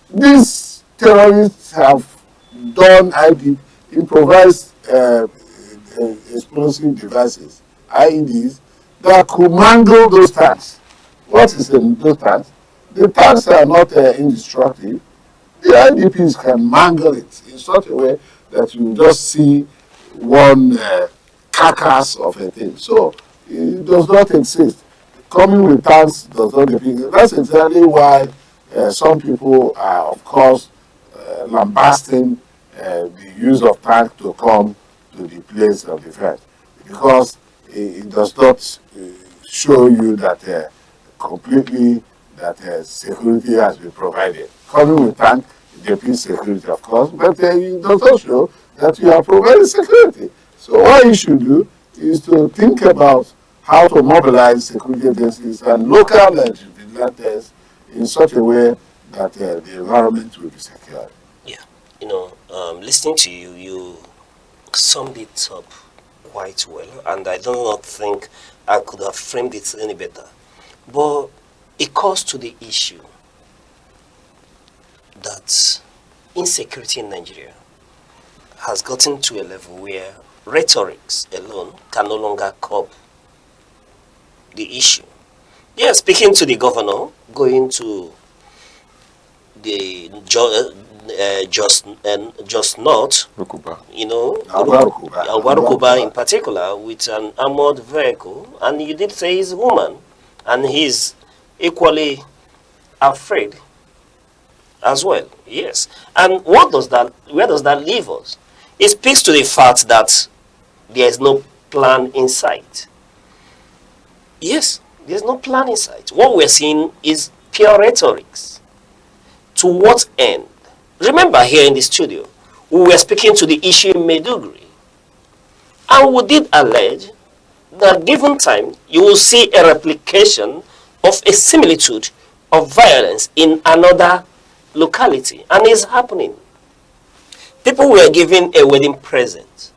S3: These terrorists have done improvised explosive devices, IEDs, that could mangle those tanks. What is in those tanks? the tanks are not indestructible, the IDPs can mangle it in such a way that you just see one carcass of a thing. So it does not exist. Coming with tanks does not exist. That's exactly why some people are, of course, lambasting the use of tanks to come to the place of defense, because it does not show you that completely that security has been provided. Coming with tank, there is security, of course, but it does not show that you are providing security. So what you should do is to think about how to mobilize security agencies and local vigilantes in such a way that the environment will be secured.
S2: Yeah, listening to you, you summed it up quite well, and I do not think I could have framed it any better. But it calls to the issue that insecurity in Nigeria has gotten to a level where rhetorics alone can no longer cope the issue. Yeah, speaking to the governor, going to the just north,
S1: Rukuba.
S2: Agwarukuba in particular, with an armored vehicle, and you did say he's a woman, and he's equally afraid as well. Yes. And where does that leave us? It speaks to the fact that there is no plan in sight. Yes, there's no plan in sight. What we're seeing is pure rhetorics. To what end? Remember, here in the studio, we were speaking to the issue in Maiduguri, and we did allege that given time, you will see a replication of a similitude of violence in another locality, and it's happening. People were given a wedding present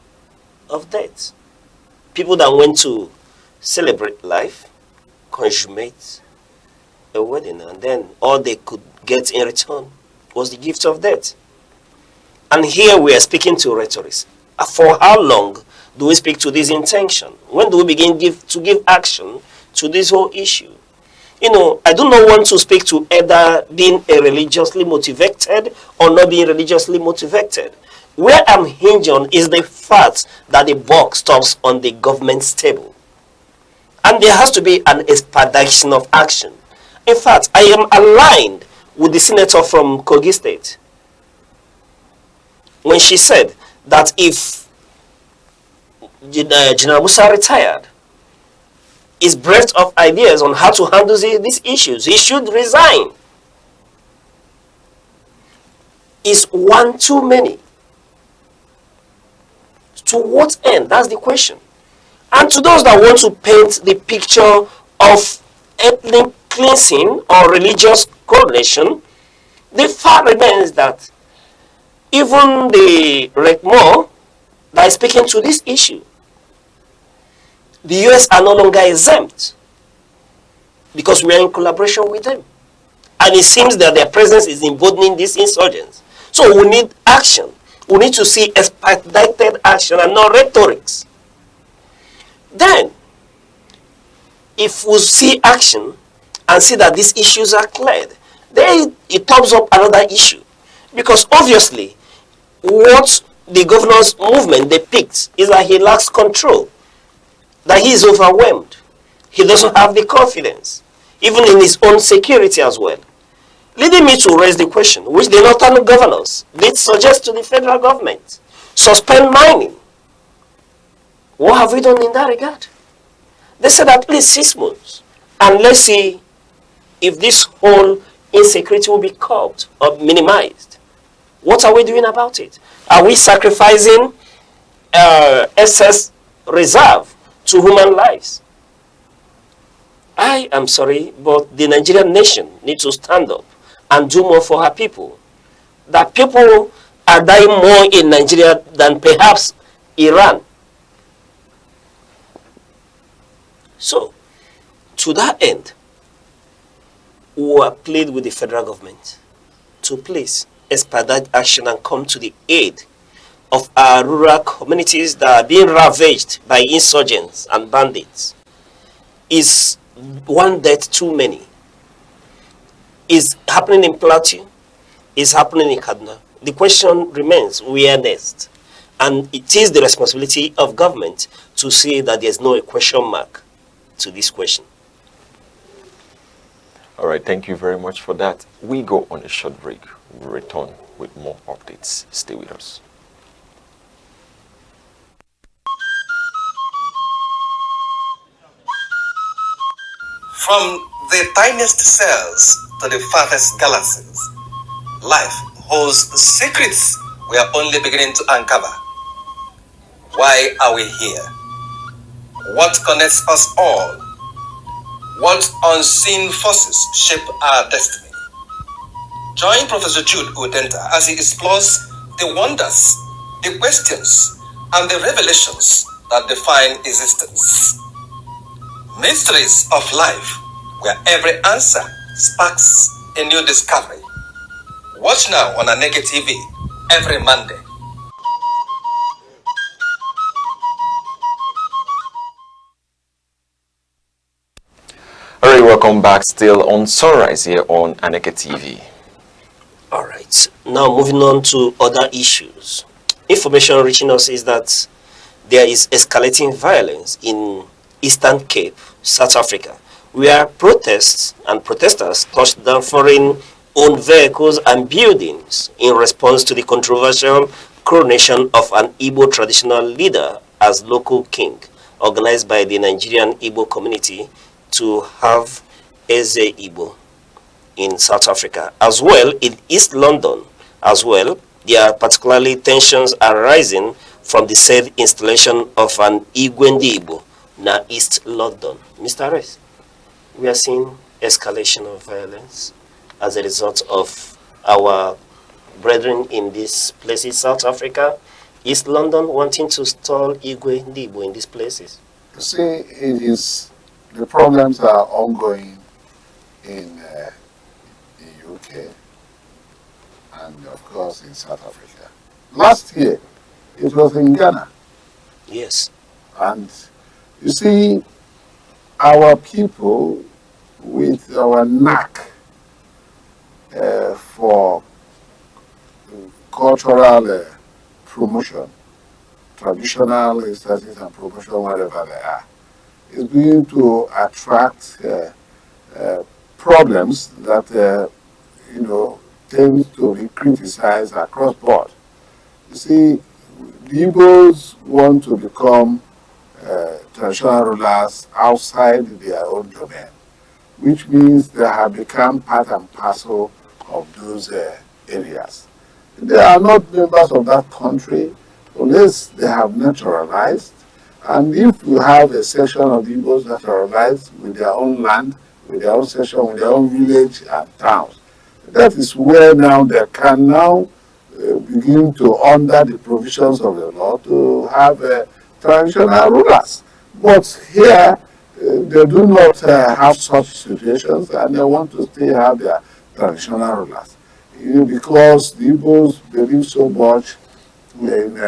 S2: of death. People that went to celebrate life, consummate a wedding, and then all they could get in return was the gift of death. And here we are speaking to rhetorics. For how long do we speak to this intention? When do we begin to give action to this whole issue? I do not want to speak to either being a religiously motivated or not being religiously motivated. Where I'm hinging on is the fact that the buck stops on the government's table. And there has to be an expedition of action. In fact, I am aligned with the senator from Kogi State when she said that if General Musa retired, his breadth of ideas on how to handle these issues, he should resign. Is one too many? To what end? That's the question. And to those that want to paint the picture of ethnic cleansing or religious coordination, the fact remains that even the RECMO that is speaking to this issue, the US are no longer exempt because we are in collaboration with them. And it seems that their presence is emboldening these insurgents. So we need action. We need to see expedited action and not rhetorics. Then, if we see action and see that these issues are cleared, then it turns up another issue. Because obviously, what the governor's movement depicts is that he lacks control, that he is overwhelmed. He doesn't have the confidence, even in his own security as well. Leading me to raise the question, which the northern governors did suggest to the federal government: suspend mining. What have we done in that regard? They said at least 6 months, and let's see if this whole insecurity will be curbed or minimized. What are we doing about it? Are we sacrificing excess reserve to human lives? I am sorry, but the Nigerian nation needs to stand up and do more for her people. That people are dying more in Nigeria than perhaps Iran. So, to that end, we are pleading with the federal government to please expedite action and come to the aid of our rural communities that are being ravaged by insurgents and bandits. Is one death too many? It's happening in Plateau. It's happening in Kaduna. The question remains, where next? And it is the responsibility of government to say that there's no question mark to this question.
S1: All right, thank you very much for that. We go on a short break. We'll return with more updates. Stay with us.
S4: From the tiniest cells to the farthest galaxies, life holds secrets we are only beginning to uncover. Why are we here? What connects us all? What unseen forces shape our destiny? Join Professor Jude Udenta as he explores the wonders, the questions, and the revelations that define existence. Mysteries of life, where every answer sparks a new discovery. Watch now on Aneke TV every Monday.
S1: All right, welcome back. Still on Sunrise here on Aneke TV.
S2: All right. Now moving on to other issues. Information reaching us is that there is escalating violence in Eastern Cape, South Africa, where protests and protesters touched down foreign-owned vehicles and buildings in response to the controversial coronation of an Igbo traditional leader as local king, organized by the Nigerian Igbo community to have Eze Igbo in South Africa. As well, in East London, as well, there are particularly tensions arising from the said installation of an Igwendi Igbo na East London. Mr. Rez, we are seeing escalation of violence as a result of our brethren in these places, South Africa, East London, wanting to install Igwendi Igbo in these places.
S3: You see, it is, the problems are ongoing in the UK and, of course, in South Africa. Last year, it was in Ghana.
S2: Yes.
S3: And you see, our people, with our knack for cultural promotion, traditional studies and promotion, wherever they are, is going to attract problems that, tend to be criticized across board. You see, the Igbos want to become traditional rulers outside their own domain, which means they have become part and parcel of those areas. They are not members of that country unless they have naturalized. And if you have a section of the Igbos naturalized with their own land, with their own section, with their own village and towns, that is where now they can now begin to, under the provisions of the law, to have traditional rulers. But here, they do not have such situations, and they want to still have their traditional rulers. Because the Igbos believe so much in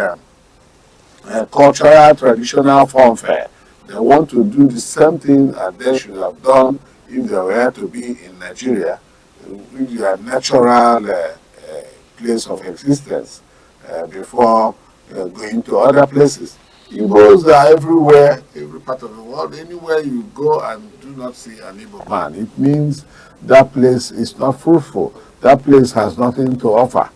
S3: cultural, traditional fanfare. They want to do the same thing that they should have done if they were to be in Nigeria, with their natural place of existence before going to other places. Igbos are everywhere, every part of the world. Anywhere you go and do not see an Igbo man, it means that place is not fruitful. That place has nothing to offer.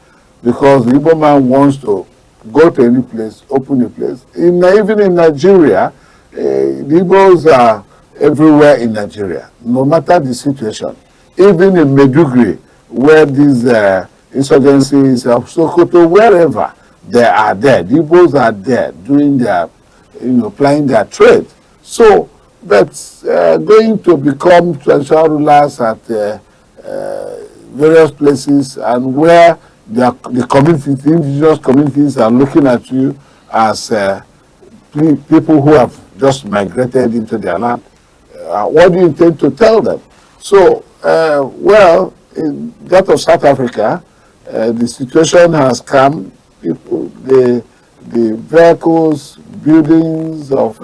S3: Because the Igbo man wants to go to any place, open a place. Even in Nigeria, the Igbos are everywhere in Nigeria, no matter the situation. Even in Meduguri, where these insurgencies of Sokoto, wherever, they are there. The Igbos are there doing their, plying their trade. So, but going to become traditional rulers at various places, and where the communities, the indigenous communities, are looking at you as people who have just migrated into their land. What do you intend to tell them? So, well, in that of South Africa, the situation has come. People, the vehicles, buildings of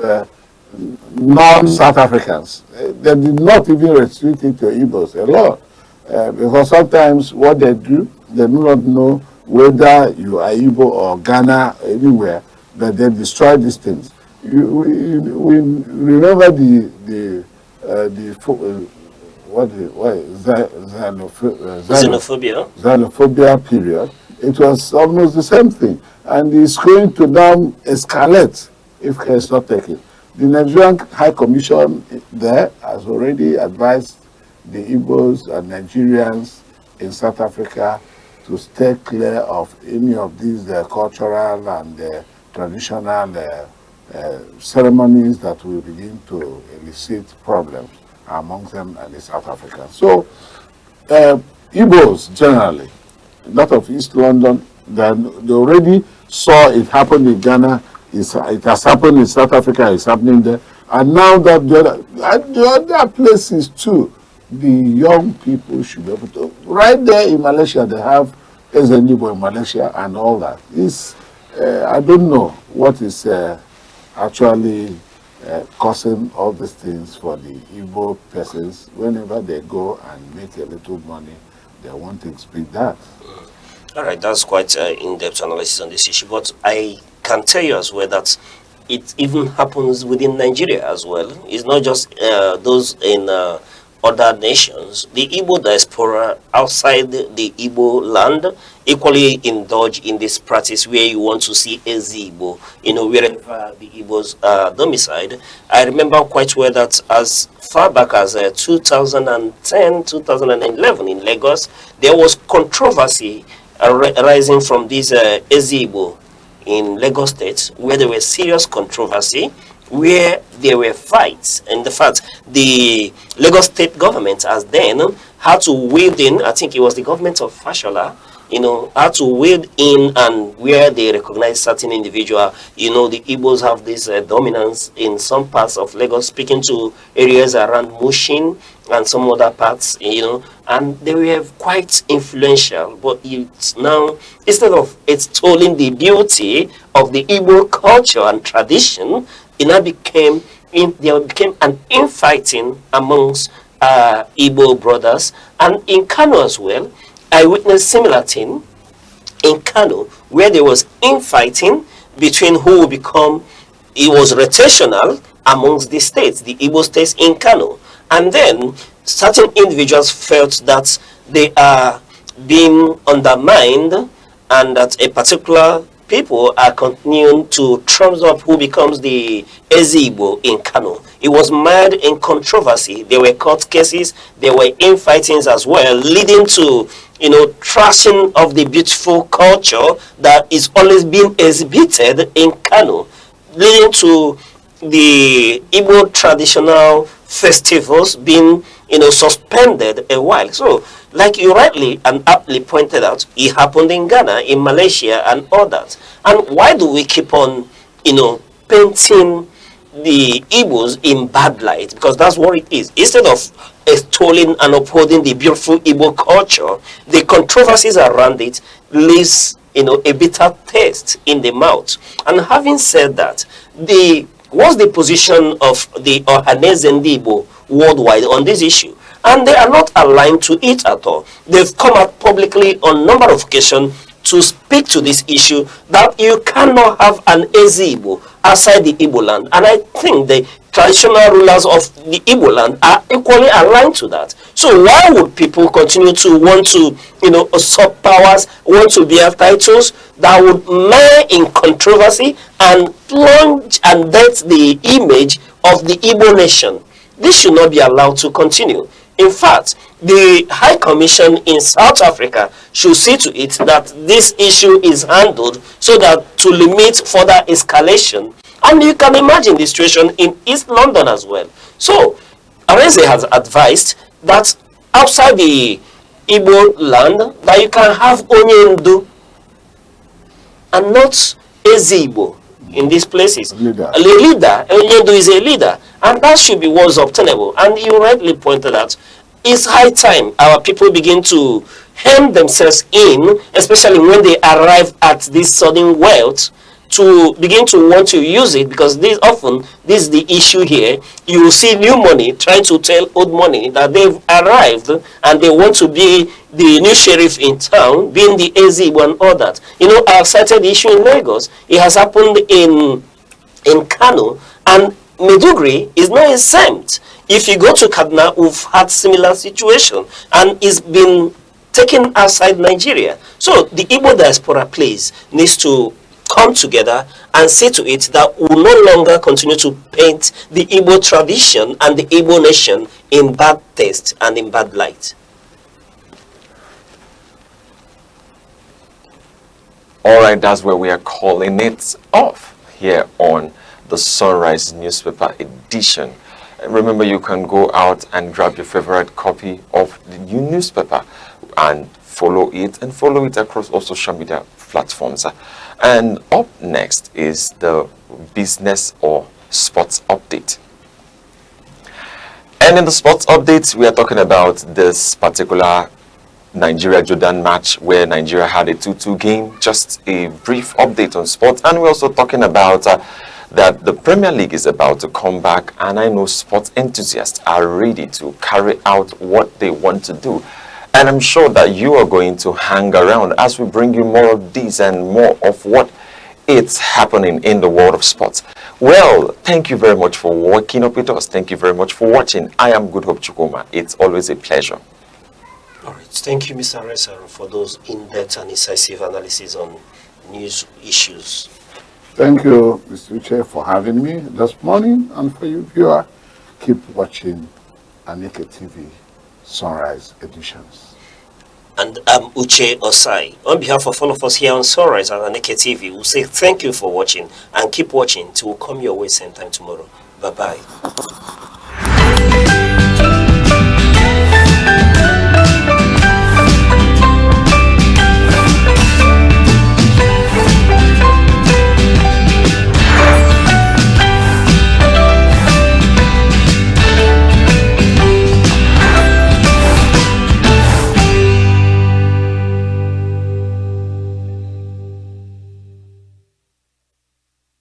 S3: non-South Africans, they did not even restrict it to Igbos alone. because sometimes what they do, they do not know whether you are Igbo or Ghana, anywhere, that they destroy these things. We remember xenophobia period. It was almost the same thing, and it's going to now escalate if care is not taken. The Nigerian High Commission there has already advised the Igbos and Nigerians in South Africa to stay clear of any of these cultural and traditional ceremonies that will begin to elicit problems among them and the South Africans. So, Igbos generally, a lot of East London, they already saw it happen in Ghana, it has happened in South Africa, it's happening there, and now that the other places too, the young people should be able to. Right there in Malaysia, they have Ezenibo in Malaysia and all that. I don't know what is actually causing all these things for the Igbo persons. Whenever they go and make a little money, they want to speak that.
S2: All right, that's quite in-depth analysis on this issue, but I can tell you as well that it even happens within Nigeria as well. It's not just those in other nations. The Igbo diaspora outside the Igbo land equally indulge in this practice where you want to see a Igbo, wherever the Igbos are domiciled. I remember quite well that as far back as 2010, 2011 in Lagos, there was controversy arising from this Ezigbo in Lagos State, where there was serious controversy, where there were fights. And the fact, the Lagos State government as then had to wade in, I think it was the government of Fashola, had to wade in, and where they recognize certain individual, the Igbos have this dominance in some parts of Lagos, speaking to areas around Mushin and some other parts, and they were quite influential. But it's now, instead of extolling the beauty of the Igbo culture and tradition, there became an infighting amongst Igbo brothers. And in Kano as well, I witnessed similar thing in Kano, where there was infighting between who will become, it was rotational amongst the states, the Igbo states in Kano. And then certain individuals felt that they are being undermined and that a particular people are continuing to trump up who becomes the Ezigbo in Kano. It was mired in controversy. There were court cases, there were infightings as well, leading to trashing of the beautiful culture that is always being exhibited in Kano, leading to the Igbo traditional festivals being suspended a while. So, like you rightly and aptly pointed out, it happened in Ghana, in Malaysia, and others. And why do we keep on, painting the Igbos in bad light? Because that's what it is. Instead of extolling and upholding the beautiful Igbo culture, the controversies around it leaves, a bitter taste in the mouth. And having said that, what's the position of the Ohaneze Igbo worldwide on this issue? And they are not aligned to it at all. They've come out publicly on a number of occasions to speak to this issue, that you cannot have an Ezigbo outside the Igbo land. And I think the traditional rulers of the Igbo land are equally aligned to that. So why would people continue to want to, usurp powers, want to bear titles that would lie in controversy and plunge and dent the image of the Igbo nation? This should not be allowed to continue. In fact, the High Commission in South Africa should see to it that this issue is handled so that to limit further escalation. And you can imagine the situation in East London as well. So, Areze has advised that outside the Igbo land, that you can have Onyendu and not Ezigbo in these places. A leader. Onyendu is a leader. And that should be what's obtainable. And you rightly pointed out, it's high time our people begin to hem themselves in, especially when they arrive at this sudden wealth, to begin to want to use it, because this is the issue here. You will see new money trying to tell old money that they've arrived and they want to be the new sheriff in town, being the AZ and all that. You know, I've cited the issue in Lagos. It has happened in Kano, and Maiduguri is not exempt. If you go to Kaduna, we've had similar situation, and it's been taken outside Nigeria. So the Igbo diaspora, please, needs to come together and say to it that we will no longer continue to paint the Igbo tradition and the Igbo nation in bad taste and in bad light.
S1: All right, that's where we are calling it off here on the Sunrise Newspaper Edition. Remember, you can go out and grab your favorite copy of the new newspaper and follow it across all social media platforms. And up next is the business or sports update. And in the sports update, we are talking about this particular Nigeria-Jordan match where Nigeria had a 2-2 game. Just a brief update on sports. And we're also talking about that the Premier League is about to come back, and I know sports enthusiasts are ready to carry out what they want to do. And I'm sure that you are going to hang around as we bring you more of these and more of what it's happening in the world of sports. Well, thank you very much for waking up with us. Thank you very much for watching. I am Good Hope Chukuma. It's always a pleasure.
S2: All right. Thank you, Mr. Resaro, for those in-depth and incisive analysis on news issues.
S3: Thank you, Mr. Uche, for having me this morning. And for you, viewer, keep watching Aneke TV Sunrise editions.
S2: And I'm Uche Osai. On behalf of all of us here on Sunrise and Aneke TV, we'll say thank you for watching and keep watching till we come your way same time tomorrow. Bye-bye.